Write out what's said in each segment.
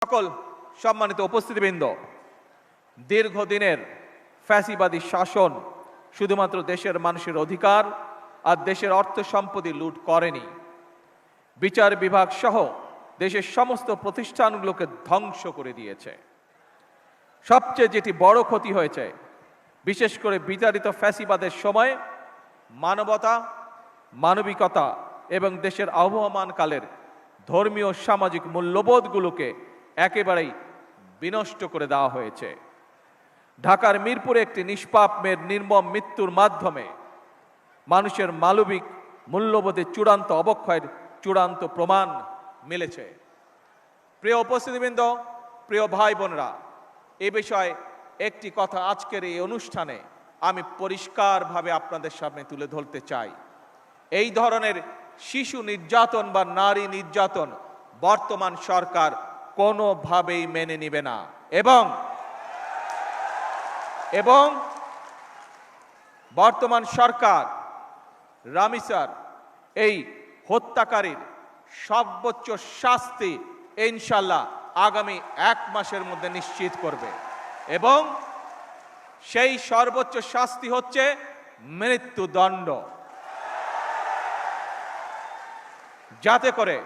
সকল সম্মানিত উপস্থিতিবৃন্দ, দীর্ঘদিনের ফ্যাসিবাদী শাসন শুধুমাত্র দেশের মানুষের অধিকার আর দেশের অর্থ সম্পত্তি লুট করেনি, বিচার বিভাগ সহ দেশের সমস্ত প্রতিষ্ঠানগুলোকে ধ্বংস করে দিয়েছে। সবচেয়ে যেটি বড় ক্ষতি হয়েছে, বিশেষ করে বিতাড়িত ফ্যাসিবাদের সময় মানবতা, মানবিকতা এবং দেশের আবহমানকালের ধর্মীয় সামাজিক মূল্যবোধগুলোকে একেবারেই বিনষ্ট করে দেওয়া হয়েছে। ঢাকার মিরপুরে একটি নিষ্পাপ মেয়ের নির্মম মৃত্যুর মাধ্যমে মানুষের মানবিক মূল্যবোধের চূড়ান্ত অবক্ষয়ের চূড়ান্ত প্রমাণ মিলেছে। প্রিয় উপস্থিতিবৃন্দ, প্রিয় ভাই বোনেরা, এ বিষয়ে একটি কথা আজকের এই অনুষ্ঠানে আমি পরিষ্কারভাবে আপনাদের সামনে তুলে ধরতে চাই। এই ধরনের শিশু নির্যাতন বা নারী নির্যাতন বর্তমান সরকার কোনোভাবেই মেনে নেবে না এবং বর্তমান সরকার রামিসার এই হত্যাকারীর সর্বোচ্চ শাস্তি ইনশাআল্লাহ আগামী 1 মাসের মধ্যে নিশ্চিত করবে এবং সেই সর্বোচ্চ শাস্তি হচ্ছে মৃত্যুদণ্ড, যাতে করে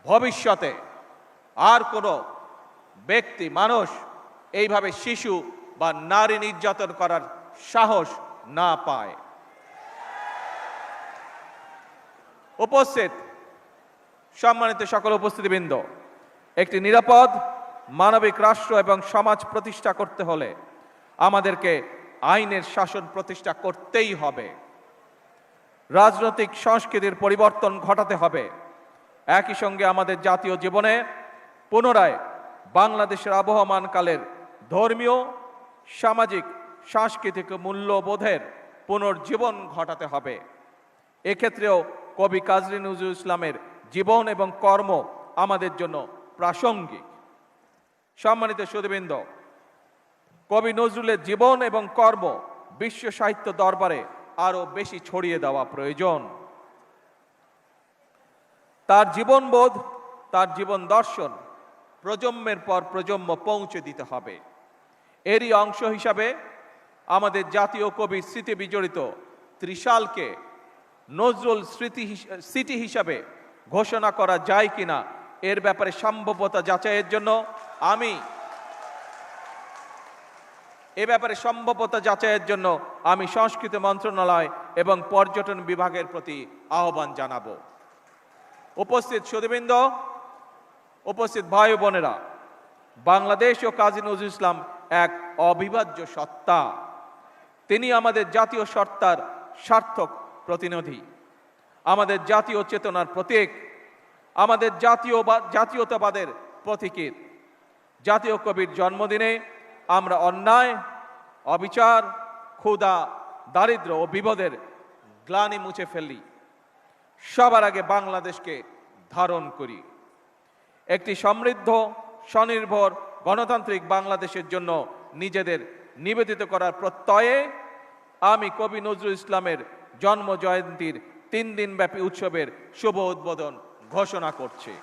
ভবিষ্যতে আর কোনো ব্যক্তি মানুষ এইভাবে শিশু বা নারী নির্যাতন করার সাহস না পায়। উপস্থিত সম্মানিত সকল উপস্থিতিবৃন্দ, একটি নিরাপদ মানবিক রাষ্ট্র এবং সমাজ প্রতিষ্ঠা করতে হলে আমাদেরকে আইনের শাসন প্রতিষ্ঠা করতেই হবে। রাজনৈতিক সংস্কৃতির পরিবর্তন ঘটাতে হবে। একই সঙ্গে আমাদের জাতীয় জীবনে পুনরায় বাংলাদেশের আবহমানকালের ধর্মীয়, সামাজিক, সাংস্কৃতিক মূল্যবোধের পুনর্জীবন ঘটাতে হবে। এক্ষেত্রেও কবি কাজী নজরুল ইসলামের জীবন এবং কর্ম আমাদের জন্য প্রাসঙ্গিক। সম্মানিত সুধীবৃন্দ, কবি নজরুলের জীবন এবং কর্ম বিশ্ব সাহিত্য দরবারে আরো বেশি ছড়িয়ে দেওয়া প্রয়োজন। তার জীবনবোধ, তার জীবন দর্শন প্রজন্মের পর প্রজন্ম পৌঁছে দিতে হবে। এরই অংশ হিসাবে আমাদের জাতীয় কবির স্মৃতি বিজড়িত ত্রিশালকে নজরুল স্মৃতি হিসাবে ঘোষণা করা যায় কিনা এর ব্যাপারে সম্ভাব্যতা যাচাইয়ের জন্য আমি সংস্কৃতি মন্ত্রণালয় এবং পর্যটন বিভাগের প্রতি আহ্বান জানাবো। উপস্থিত সুধীবৃন্দ, উপস্থিত ভাই বোনেরা, বাংলাদেশ ও কাজী নজরুল ইসলাম এক অবিভাজ্য সত্তা। তিনি আমাদের জাতীয় সত্তার সার্থক প্রতিনিধি, আমাদের জাতীয় চেতনার প্রতীক, আমাদের জাতীয়তাবাদের প্রতীকীর। জাতীয় কবির জন্মদিনে আমরা অন্যায়, অবিচার, ক্ষুধা, দারিদ্র্য ও বিপদের গ্লানি মুছে ফেলি। সবার আগে বাংলাদেশকে ধারণ করি। একটি সমৃদ্ধ, স্বনির্ভর, গণতান্ত্রিক বাংলাদেশের জন্য নিজেদের নিবেদিত করার প্রত্যয়ে আমি কবি নজরুল ইসলামের জন্ম জয়ন্তীর 3 দিনব্যাপী উৎসবের শুভ উদ্বোধন ঘোষণা করছি।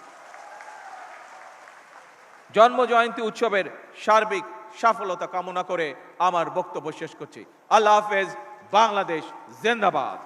জন্ম জয়ন্তী উৎসবের সার্বিক সফলতা কামনা করে আমার বক্তব্য শেষ করছি। আল্লাহ হাফেজ। বাংলাদেশ জিন্দাবাদ।